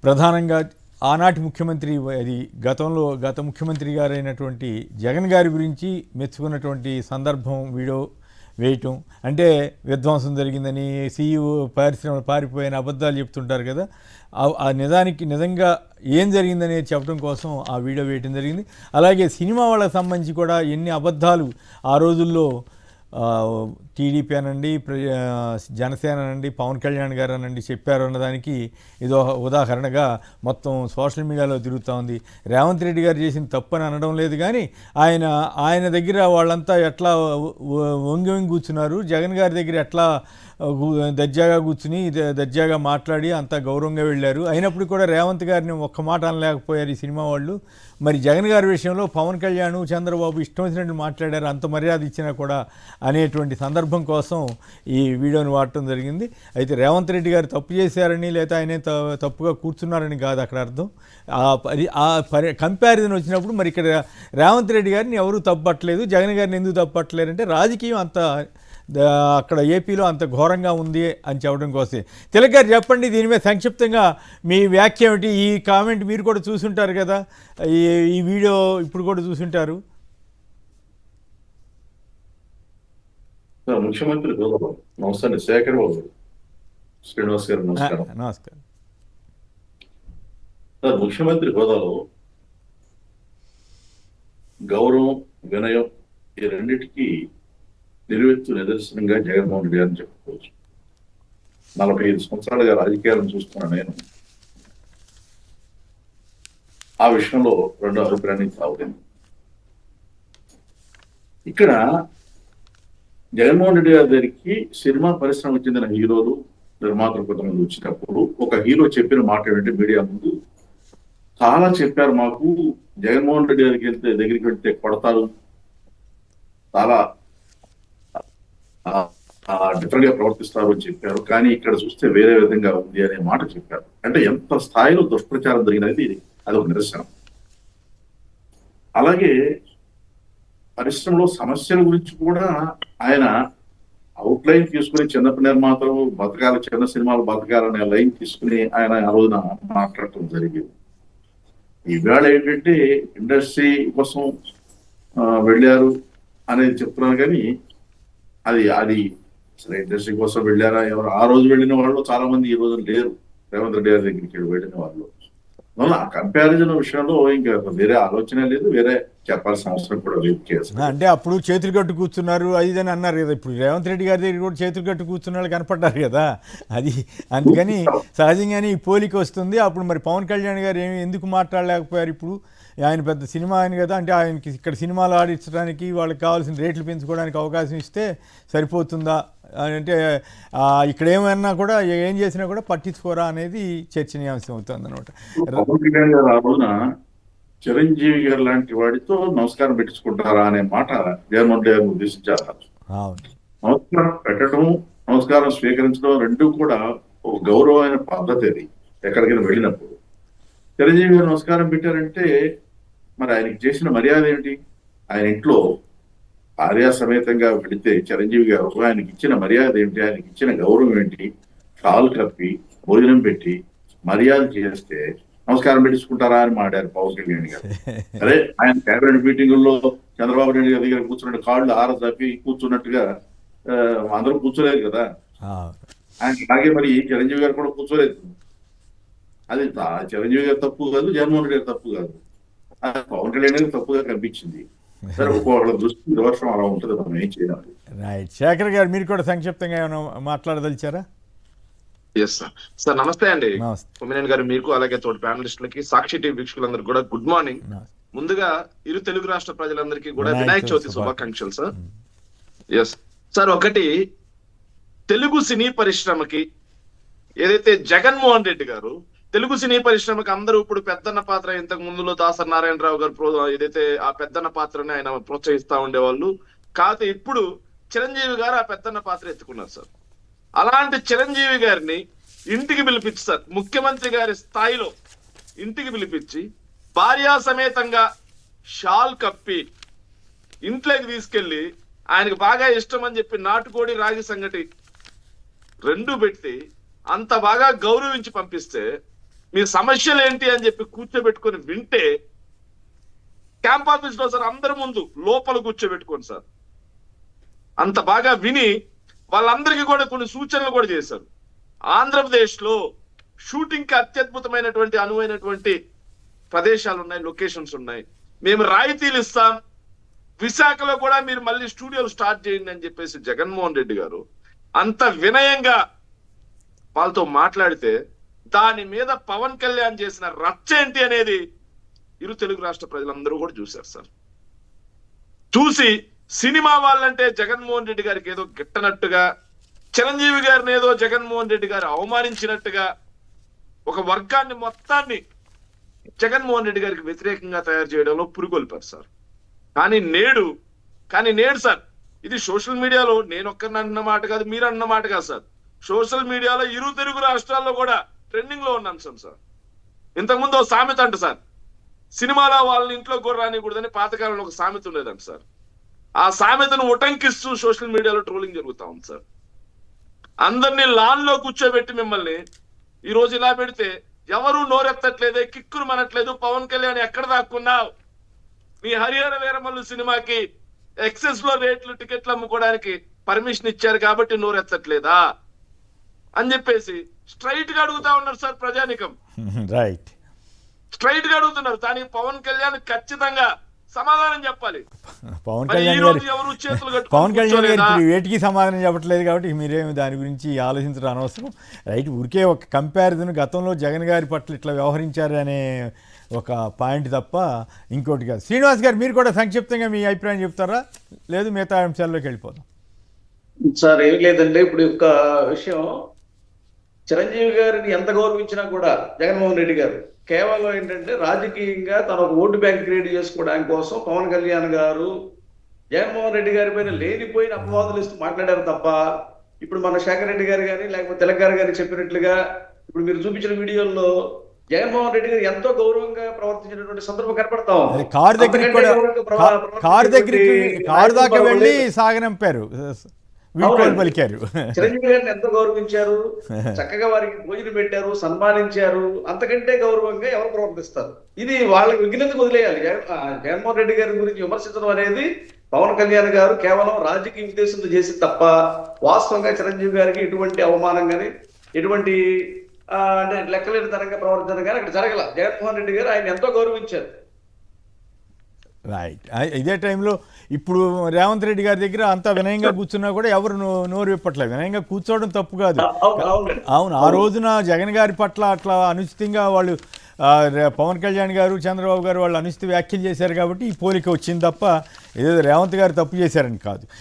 ప్రధానంగా ఆనాటి ముఖ్యమంత్రి అది గత ముఖ్యమంత్రి గారైనటువంటి జగన్ గారి గురించి మెచ్చుకున్నటువంటి సందర్భం వీడియో వేయటం, అంటే విధ్వంసం జరిగిందని సీఈఓ పరిశ్రమలు పారిపోయిన అబద్ధాలు చెప్తుంటారు కదా, ఆ నిజంగా ఏం జరిగిందనేది చెప్పడం కోసం ఆ వీడియో వేయటం జరిగింది. అలాగే సినిమా వాళ్ళకి సంబంధించి కూడా ఎన్ని అబద్ధాలు ఆ రోజుల్లో టీడీపీ అనండి, జనసేన అనండి, పవన్ కళ్యాణ్ గారు అనండి చెప్పారు అన్నదానికి ఇదో ఉదాహరణగా మొత్తం సోషల్ మీడియాలో తిరుగుతూ ఉంది. రేవంత్ రెడ్డి గారు చేసిన తప్పని అనడం లేదు, కానీ ఆయన దగ్గర వాళ్ళంతా ఎట్లా వంగి కూర్చున్నారు, జగన్ గారి దగ్గర ఎట్లా దర్జాగా కూర్చుని దర్జాగా మాట్లాడి అంత గౌరవంగా వెళ్ళారు, అయినప్పుడు కూడా రేవంత్ గారిని ఒక్క మాట అనలేకపోయారు ఈ సినిమా వాళ్ళు. మరి జగన్ గారి విషయంలో పవన్ కళ్యాణ్, చంద్రబాబు ఇష్టం వచ్చినట్టు మాట్లాడారు, అంత మర్యాద ఇచ్చినా కూడా అనేటువంటి సందర్భం కోసం ఈ వీడియోని వాడటం జరిగింది. అయితే రేవంత్ రెడ్డి గారు తప్పు చేశారని లేదా ఆయన తప్పుగా కూర్చున్నారని కాదు అక్కడ అర్థం. కంపారిజన్ వచ్చినప్పుడు మరి ఇక్కడ రేవంత్ రెడ్డి గారిని ఎవరూ తప్పట్లేదు, జగన్ గారిని ఎందుకు తప్పట్లేరంటే రాజకీయం అంత అక్కడ ఏపీలో అంత ఘోరంగా ఉంది అని చెప్పడం కోసమే. తిలక్ గారు చెప్పండి, దీని మీద సంక్షిప్తంగా మీ వ్యాఖ్య ఏమిటి? ఈ కామెంట్ మీరు కూడా చూసుంటారు కదా, ఈ వీడియో ఇప్పుడు కూడా చూసుంటారు. ముఖ్యమంత్రి నమస్తే, శేఖర్ బాబు, శ్రీనివాస్ గారు నమస్కారం. నమస్కారం సార్. ముఖ్యమంత్రి హోదాలో గౌరవం, వినయం ఈ రెండింటికి నిలువెత్తు నిదర్శనంగా జగన్మోహన్ రెడ్డి గారిని చెప్పుకోవచ్చు. 45 సంవత్సరాలుగా రాజకీయాలను చూస్తున్న నేను ఆ విషయంలో రెండో అభిప్రాయానికి తావులేదు. ఇక్కడ జగన్మోహన్ రెడ్డి గారి దగ్గరికి సినిమా పరిశ్రమకు చెందిన హీరోలు, నిర్మాతలు కొంతమంది వచ్చినప్పుడు ఒక హీరో చెప్పిన మాట ఏంటంటే, మీడియా ముందు చాలా చెప్పారు, మాకు జగన్మోహన్ రెడ్డి గారికి దగ్గరికి వెళ్తే కొడతారు, చాలా డిఫరెంట్ గా ప్రవర్తిస్తారు అని చెప్పారు, కానీ ఇక్కడ చూస్తే వేరే విధంగా ఉంది అనే మాట చెప్పారు. అంటే ఎంత స్థాయిలో దుష్ప్రచారం జరిగినది అది ఒక నిదర్శనం. అలాగే పరిశ్రమలో సమస్యల గురించి కూడా ఆయన అవుట్ లైన్ తీసుకుని చిన్న నిర్మాతలు బతకాల, చిన్న సినిమాలు బతకాలనే లైన్ తీసుకుని ఆయన ఆ రోజున మాట్లాడటం జరిగింది. ఈవేళ ఏంటంటే ఇండస్ట్రీ కోసం వెళ్ళారు అనేది చెప్తున్నాను, కానీ అది అసలు ఇండస్ట్రీ కోసం వెళ్ళారా, ఎవరు ఆ రోజు వెళ్ళిన వాళ్ళు చాలా మంది ఈ రోజు లేరు రేవంత్ రెడ్డి గారి దగ్గరికి వెళ్ళిన వాళ్ళు. ఆ కంపారిజన్ విషయంలో ఇంకా వేరే ఆలోచన లేదు, వేరే చెప్పాల్సిన అవసరం కూడా లేదు. అంటే అప్పుడు చేతులు కట్టు కూర్చున్నారు అది అని అన్నారు కదా, ఇప్పుడు రేవంత్ రెడ్డి గారి దగ్గర కూడా చేతులు కట్టు కూర్చున్న కనపడ్డారు కదా, అది అందుకని సహజంగానే ఈ పోలిక వస్తుంది. అప్పుడు మరి పవన్ కళ్యాణ్ గారు ఎందుకు మాట్లాడలేకపోయారు? ఇప్పుడు ఆయన పెద్ద సినిమా ఆయన కదా, అంటే ఆయనకి ఇక్కడ సినిమాలు ఆడించడానికి వాళ్ళకి కావాల్సిన రేట్లు పెంచుకోవడానికి అవకాశం ఇస్తే సరిపోతుందా అంటే, ఇక్కడ ఏమన్నా కూడా ఏం చేసినా కూడా పట్టించుకోరా అనేది చర్చనీయాంశం అవుతుంది అనమాట. పవన్ కళ్యాణ్ గారు ఆ రోజున చిరంజీవి గారు లాంటి వాడితో నమస్కారం పెట్టించుకుంటారా అనే మాట జగన్మోహన్ రెడ్డి గారిని ఉద్దేశించారు. నమస్కారం పెట్టడం, నమస్కారం స్వీకరించడం రెండు కూడా ఒక గౌరవమైన పద్ధతి. అది ఎక్కడికైనా వెళ్ళినప్పుడు చిరంజీవి గారు నమస్కారం పెట్టారంటే మరి ఆయనకి చేసిన మర్యాద ఏంటి? ఆయన ఇంట్లో భార్యా సమేతంగా వెళితే చిరంజీవి గారు ఆయనకి ఇచ్చిన మర్యాద ఏంటి? ఆయనకి ఇచ్చిన గౌరవం ఏంటి? షాల్ కప్పి భోజనం పెట్టి మర్యాద చేస్తే నమస్కారం పెట్టించుకుంటారా అని మాట్లాడారు పవన్ కళ్యాణ్ గారు. అరే ఆయన కేబినెట్ మీటింగుల్లో చంద్రబాబు నాయుడు గారి దగ్గర కూర్చున్నట్టు కాళ్ళు ఆర తప్పి కూర్చున్నట్టుగా అందరూ కూర్చోలేదు కదా, ఆయన అలాగే మరి చిరంజీవి గారు కూడా కూర్చోలేదు. అది చిరంజీవి గారు తప్పు కాదు, జగన్మోహన్ రెడ్డి గారు తప్పు కాదు, పవన్ కళ్యాణ్ గారు తప్పుగా కనిపించింది. సరే, ఒక్కొక్క దృష్టి దోషం అలా ఉంటుంది, మనం ఏం చేయాలి. రైట్. శేఖర్ గారు మీరు కూడా సంక్షిప్తంగా ఏమైనా మాట్లాడదలిచారా? Yes sir. నమస్తే అండి కొమ్మినేని గారు, మీకు అలాగే తోటి ప్యానలిస్టులకి, సాక్షి టీవీ వీక్షకులందరూ కూడా గుడ్ మార్నింగ్. ముందుగా ఇరు తెలుగు రాష్ట్ర ప్రజలందరికీ కూడా వినాయక చవితి శుభాకాంక్షలు సార్. Yes sir. ఒకటి, తెలుగు సినీ పరిశ్రమకి ఏదైతే జగన్మోహన్ రెడ్డి గారు తెలుగు సినీ పరిశ్రమకి అందరూ ఇప్పుడు పెద్దన్న పాత్ర, ఇంతకు ముందులో దాసరి నారాయణరావు గారు ఏదైతే ఆ పెద్దన్న పాత్రని ఆయన ప్రోత్సహిస్తా ఉండేవాళ్ళు, కాదు ఇప్పుడు చిరంజీవి గారు ఆ పెద్దన్న పాత్ర ఎత్తుకున్నారు సార్. అలాంటి చిరంజీవి గారిని ఇంటికి పిలిపించి సార్, ముఖ్యమంత్రి గారి స్థాయిలో ఇంటికి పిలిపించి భార్యా సమేతంగా షాల్ కప్పి ఇంట్లోకి తీసుకెళ్లి ఆయనకు బాగా ఇష్టం అని చెప్పి నాటుకోడి, రాగి సంగటి రెండు పెట్టి అంత బాగా గౌరవించి పంపిస్తే మీ సమస్యలు ఏంటి అని చెప్పి కూర్చోబెట్టుకొని వింటే క్యాంప్ ఆఫీస్ లో సార్ అందరి ముందు లోపల కూర్చోబెట్టుకోండి సార్, అంత బాగా విని వాళ్ళందరికీ కూడా కొన్ని సూచనలు కూడా చేశారు. ఆంధ్రప్రదేశ్ లో షూటింగ్ కి అత్యద్భుతమైనటువంటి అనువైనటువంటి ప్రదేశాలు ఉన్నాయి, లొకేషన్స్ ఉన్నాయి, మేము రాయితీలు ఇస్తాం, విశాఖలో కూడా మీరు మళ్ళీ స్టూడియోలు స్టార్ట్ చేయండి అని చెప్పేసి జగన్మోహన్ రెడ్డి గారు అంత వినయంగా వాళ్ళతో మాట్లాడితే దాని మీద పవన్ కళ్యాణ్ చేసిన రచ్చ ఏంటి అనేది ఇరు తెలుగు రాష్ట్ర ప్రజలందరూ కూడా చూశారు సార్. చూసి సినిమా వాళ్ళంటే జగన్మోహన్ రెడ్డి గారికి ఏదో గిట్టనట్టుగా, చిరంజీవి గారిని ఏదో జగన్మోహన్ రెడ్డి గారు అవమానించినట్టుగా ఒక వర్గాన్ని మొత్తాన్ని జగన్మోహన్ రెడ్డి గారికి వ్యతిరేకంగా తయారు చేయడంలో పురుగొల్పారు సార్. కానీ నేడు సార్ ఇది సోషల్ మీడియాలో నేను ఒక్కరిని అన్న మాట కాదు, మీరు అన్న మాట కాదు సార్, సోషల్ మీడియాలో ఇరు తెలుగు రాష్ట్రాల్లో కూడా ట్రెండింగ్ లో ఉన్న అంశం సార్. ఇంతకుముందు ఒక సామెత అంట సార్, సినిమాలో వాళ్ళని ఇంట్లో కూడా రానికూడదని పాతకాలంలో ఒక సామెత ఉండేదంట సార్. ఆ సామెతను ఉటంకిస్తూ సోషల్ మీడియాలో ట్రోలింగ్ జరుగుతా ఉంది సార్. అందరినీ లాన్ లో కూర్చోబెట్టి మిమ్మల్ని ఈ రోజు ఇలా పెడితే ఎవరు నోరెత్తట్లేదే, కిక్కురు మనట్లేదు. పవన్ కళ్యాణ్ ఎక్కడ దాక్కున్నావు, మీ హరిహర వీరమల్లు సినిమాకి ఎక్సెస్ లో రేట్లు టికెట్లు అమ్ముకోవడానికి పర్మిషన్ ఇచ్చారు కాబట్టి నోరెత్తట్లేదా అని చెప్పేసి స్ట్రైట్ గా అడుగుతా ఉన్నారు సార్ ప్రజానికం. రైట్, స్ట్రైట్ గా అడుగుతున్నారు. దానికి పవన్ కళ్యాణ్ ఖచ్చితంగా సమాధానం చెప్పాలి. పవన్ కళ్యాణ్ గారు వేటికి సమాధానం చెప్పట్లేదు కాబట్టి మీరేమి దాని గురించి ఆలోచించడం అనవసరం. రైట్, ఊరికే ఒక కంపారిజన్, గతంలో జగన్ గారి పట్ల ఇట్లా వ్యవహరించారు అనే ఒక పాయింట్ తప్ప ఇంకోటి కాదు. శ్రీనివాస్ గారు మీరు కూడా సంక్షిప్తంగా మీ అభిప్రాయం చెప్తారా, లేదు మిగతా అంశాల్లోకి వెళ్ళిపోదాం? సార్ ఏం లేదండి, ఇప్పుడు ఒక విషయం, చిరంజీవి గారిని ఎంత గౌరవించినా కూడా జగన్మోహన్ రెడ్డి గారు కేవలం ఏంటంటే రాజకీయంగా తన ఒక ఓటు బ్యాంక్ క్రియేట్ చేసుకోవడానికి కోసం పవన్ కళ్యాణ్ గారు జగన్మోహన్ రెడ్డి గారి పైన లేనిపోయిన అపవాదులు ఇస్తూ మాట్లాడారు తప్ప, ఇప్పుడు మన శేఖర్ రెడ్డి గారు కానీ లేకపోతే తిలక్ గారు చెప్పినట్లుగా ఇప్పుడు మీరు చూపించిన వీడియోల్లో జగన్మోహన్ రెడ్డి గారు ఎంతో గౌరవంగా ప్రవర్తించినటువంటి సందర్భం కనపడతా ఉంది. కారు దాకా వెళ్ళి సాగనంపారు, పలికారు. చిరంజీవి గారిని ఎంతో గౌరవించారు, చక్కగా వారికి భోజనం పెట్టారు, సన్మానించారు. అంతకంటే గౌరవంగా ఎవరు ప్రవర్తిస్తారు? ఇది వాళ్ళకి విఘ్నతకు వదిలేయాలి. జగన్మోహన్ రెడ్డి గారి గురించి విమర్శించడం అనేది పవన్ కళ్యాణ్ గారు కేవలం రాజకీయ ఉద్దేశంతో చేసి తప్ప వాస్తవంగా చిరంజీవి గారికి ఎటువంటి అవమానం కానీ ఎటువంటి అంటే లెక్కలేని తరంగా ప్రవర్తన కానీ అక్కడ జరగల. జగన్మోహన్ రెడ్డి గారు ఆయన ఎంతో గౌరవించారు. రైట్, ఇదే టైంలో ఇప్పుడు రేవంత్ రెడ్డి గారి దగ్గర అంతా వినయంగా కూర్చున్నా కూడా ఎవరు నోరు విప్పట్లేదు. వినయంగా కూర్చోవడం తప్పు కాదు, అవును. ఆ రోజున జగన్ గారి పట్ల అట్లా అనుచితంగా వాళ్ళు పవన్ కళ్యాణ్ గారు, చంద్రబాబు గారు వాళ్ళు అనుచిత వ్యాఖ్యలు చేశారు కాబట్టి ఈ పోలిక వచ్చింది తప్ప ఏదో రేవంత్ గారు తప్పు చేశారని కాదు.